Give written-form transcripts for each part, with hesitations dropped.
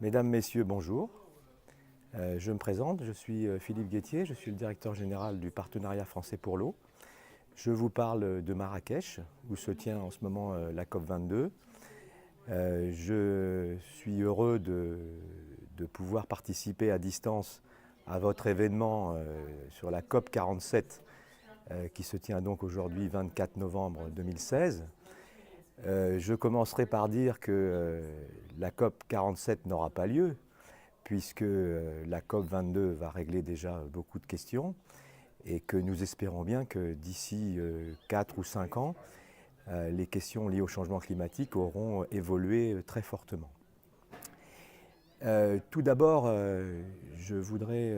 Mesdames, Messieurs, bonjour. Je me présente, je suis Philippe Guettier, je suis le directeur général du Partenariat français pour l'eau. Je vous parle de Marrakech, où se tient en ce moment la COP22. Je suis heureux de pouvoir participer à distance à votre événement sur la COP47 qui se tient donc aujourd'hui 24 novembre 2016. Je commencerai par dire que la COP47 n'aura pas lieu, puisque la COP22 va régler déjà beaucoup de questions et que nous espérons bien que d'ici 4 ou 5 ans, les questions liées au changement climatique auront évolué très fortement. Tout d'abord, je voudrais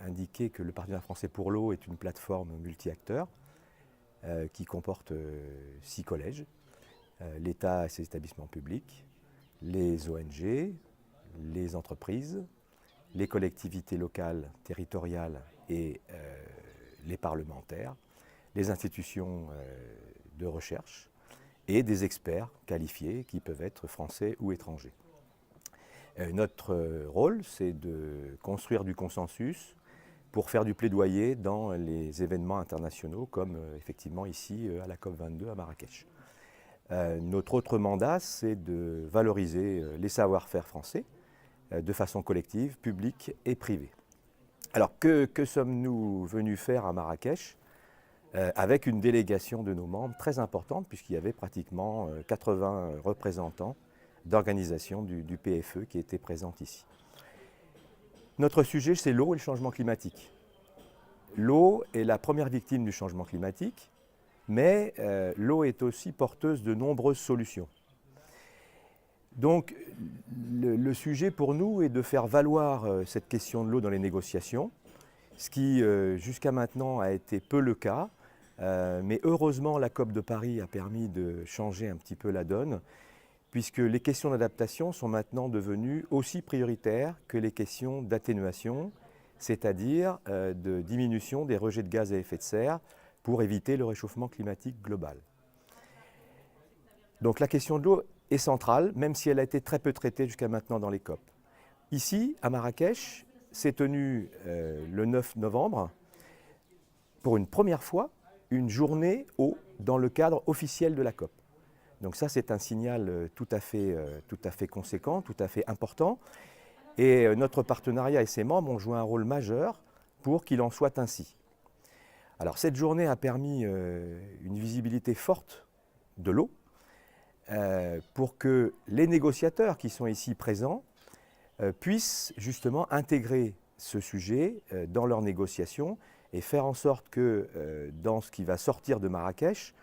indiquer que le Partenariat français pour l'eau est une plateforme multi-acteurs qui comporte 6 collèges, l'État et ses établissements publics, les ONG, les entreprises, les collectivités locales, territoriales et les parlementaires, les institutions de recherche et des experts qualifiés qui peuvent être français ou étrangers. Notre rôle, c'est de construire du consensus pour faire du plaidoyer dans les événements internationaux comme effectivement ici à la COP22 à Marrakech. Notre autre mandat, c'est de valoriser les savoir-faire français de façon collective, publique et privée. Alors que sommes-nous venus faire à Marrakech avec une délégation de nos membres très importante, puisqu'il y avait pratiquement 80 représentants d'organisations du PFE qui étaient présentes ici. Notre sujet, c'est l'eau et le changement climatique. L'eau est la première victime du changement climatique, mais l'eau est aussi porteuse de nombreuses solutions. Donc le sujet pour nous est de faire valoir cette question de l'eau dans les négociations, ce qui jusqu'à maintenant a été peu le cas, mais heureusement la COP de Paris a permis de changer un petit peu la donne, puisque les questions d'adaptation sont maintenant devenues aussi prioritaires que les questions d'atténuation, c'est-à-dire de diminution des rejets de gaz à effet de serre pour éviter le réchauffement climatique global. Donc la question de l'eau est centrale, même si elle a été très peu traitée jusqu'à maintenant dans les COP. Ici, à Marrakech, s'est tenue le 9 novembre, pour une première fois, une journée eau dans le cadre officiel de la COP. Donc ça, c'est un signal tout à fait conséquent, tout à fait important. Et notre partenariat et ses membres ont joué un rôle majeur pour qu'il en soit ainsi. Alors cette journée a permis une visibilité forte de l'eau pour que les négociateurs qui sont ici présents puissent justement intégrer ce sujet dans leurs négociations et faire en sorte que dans ce qui va sortir de Marrakech,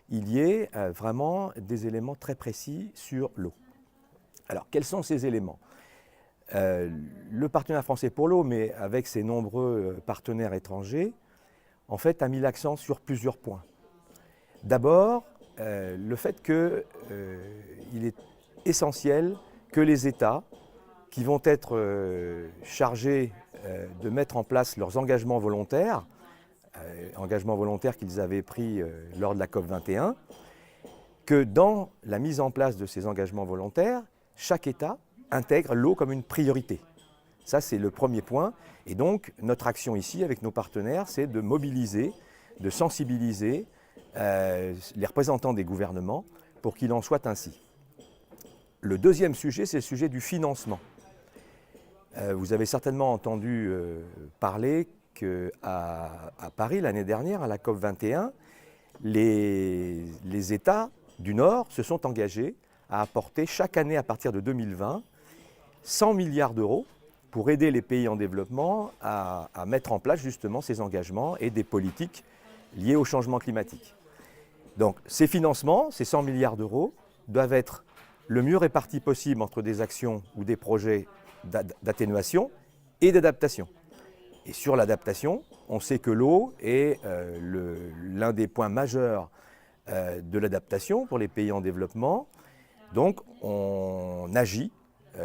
il y ait vraiment des éléments très précis sur l'eau. Alors quels sont ces éléments ? Le Partenariat français pour l'eau, mais avec ses nombreux partenaires étrangers, en fait, a mis l'accent sur plusieurs points. D'abord, le fait qu'il est essentiel que les États qui vont être chargés de mettre en place leurs engagements volontaires qu'ils avaient pris lors de la COP21, que dans la mise en place de ces engagements volontaires, chaque État intègre l'eau comme une priorité. Ça, c'est le premier point. Et donc, notre action ici, avec nos partenaires, c'est de mobiliser, de sensibiliser les représentants des gouvernements pour qu'il en soit ainsi. Le deuxième sujet, c'est le sujet du financement. Vous avez certainement entendu parler qu'à Paris, l'année dernière, à la COP21, les États du Nord se sont engagés à apporter chaque année, à partir de 2020, 100 milliards d'euros pour aider les pays en développement à mettre en place justement ces engagements et des politiques liées au changement climatique. Donc ces financements, ces 100 milliards d'euros, doivent être le mieux répartis possible entre des actions ou des projets d'atténuation et d'adaptation. Et sur l'adaptation, on sait que l'eau est l'un des points majeurs de l'adaptation pour les pays en développement. Donc on agit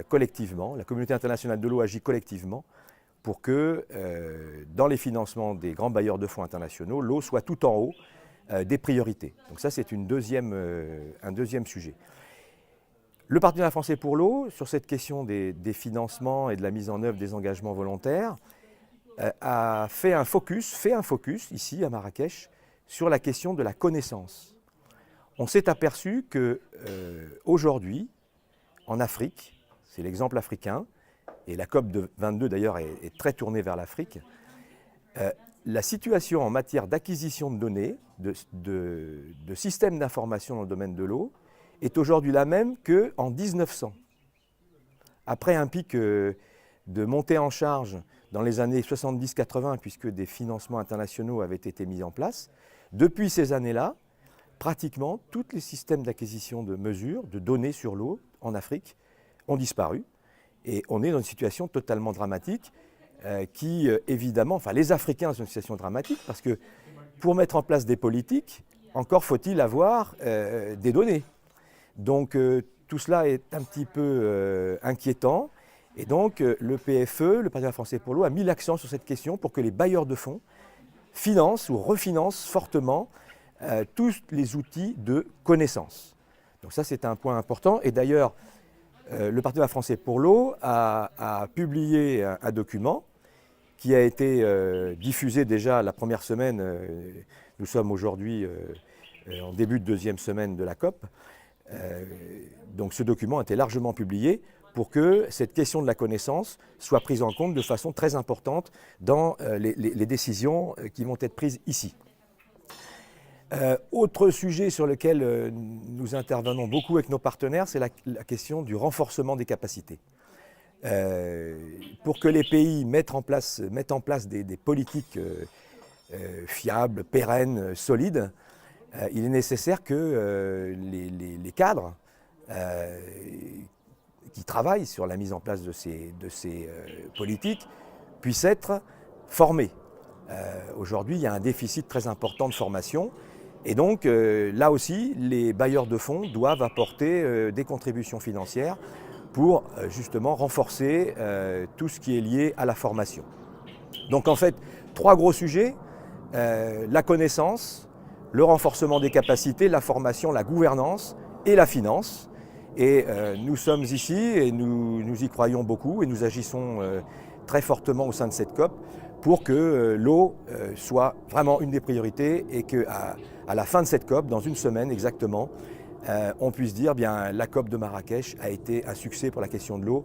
collectivement, la communauté internationale de l'eau agit collectivement pour que dans les financements des grands bailleurs de fonds internationaux, l'eau soit tout en haut des priorités. Donc ça, c'est un deuxième sujet. Le partenariat français pour l'eau, sur cette question des financements et de la mise en œuvre des engagements volontaires, a fait un focus ici à Marrakech sur la question de la connaissance. On s'est aperçu que aujourd'hui, en Afrique, c'est l'exemple africain, et la COP 22 d'ailleurs est très tournée vers l'Afrique, la situation en matière d'acquisition de données, de systèmes d'information dans le domaine de l'eau, est aujourd'hui la même qu'en 1900. Après un pic de montée en charge dans les années 70-80, puisque des financements internationaux avaient été mis en place, depuis ces années-là, pratiquement tous les systèmes d'acquisition de mesures, de données sur l'eau en Afrique ont disparu. Et on est dans une situation totalement dramatique qui, évidemment, enfin les Africains sont dans une situation dramatique parce que pour mettre en place des politiques, encore faut-il avoir des données. Donc tout cela est un petit peu inquiétant. Et donc le PFE, le Partenariat français pour l'eau, a mis l'accent sur cette question pour que les bailleurs de fonds financent ou refinancent fortement tous les outils de connaissance. Donc ça, c'est un point important. Et d'ailleurs, le Partenariat français pour l'eau a publié un document qui a été diffusé déjà la première semaine. Nous sommes aujourd'hui en début de deuxième semaine de la COP. Donc ce document a été largement publié pour que cette question de la connaissance soit prise en compte de façon très importante dans les décisions qui vont être prises ici. Autre sujet sur lequel nous intervenons beaucoup avec nos partenaires, c'est la question du renforcement des capacités. Pour que les pays mettent en place des politiques fiables, pérennes, solides, il est nécessaire que les cadres qui travaillent sur la mise en place de ces politiques puissent être formés. Aujourd'hui, il y a un déficit très important de formation. Et donc, là aussi, les bailleurs de fonds doivent apporter des contributions financières pour justement renforcer tout ce qui est lié à la formation. Donc en fait, 3 gros sujets, la connaissance, le renforcement des capacités, la formation, la gouvernance et la finance. Et nous sommes ici et nous y croyons beaucoup et nous agissons très fortement au sein de cette COP pour que l'eau soit vraiment une des priorités et qu'à la fin de cette COP, dans une semaine exactement, on puisse dire bien la COP de Marrakech a été un succès pour la question de l'eau.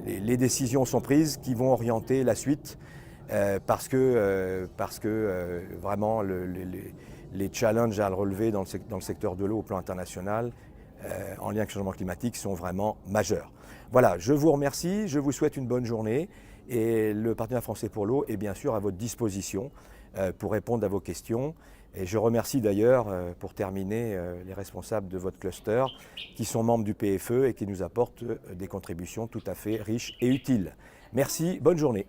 Les décisions sont prises qui vont orienter la suite parce que vraiment les challenges à relever dans le secteur de l'eau au plan international en lien avec le changement climatique sont vraiment majeurs. Voilà, je vous remercie, je vous souhaite une bonne journée et le Partenariat français pour l'eau est bien sûr à votre disposition pour répondre à vos questions. Et je remercie d'ailleurs, pour terminer, les responsables de votre cluster qui sont membres du PFE et qui nous apportent des contributions tout à fait riches et utiles. Merci, bonne journée.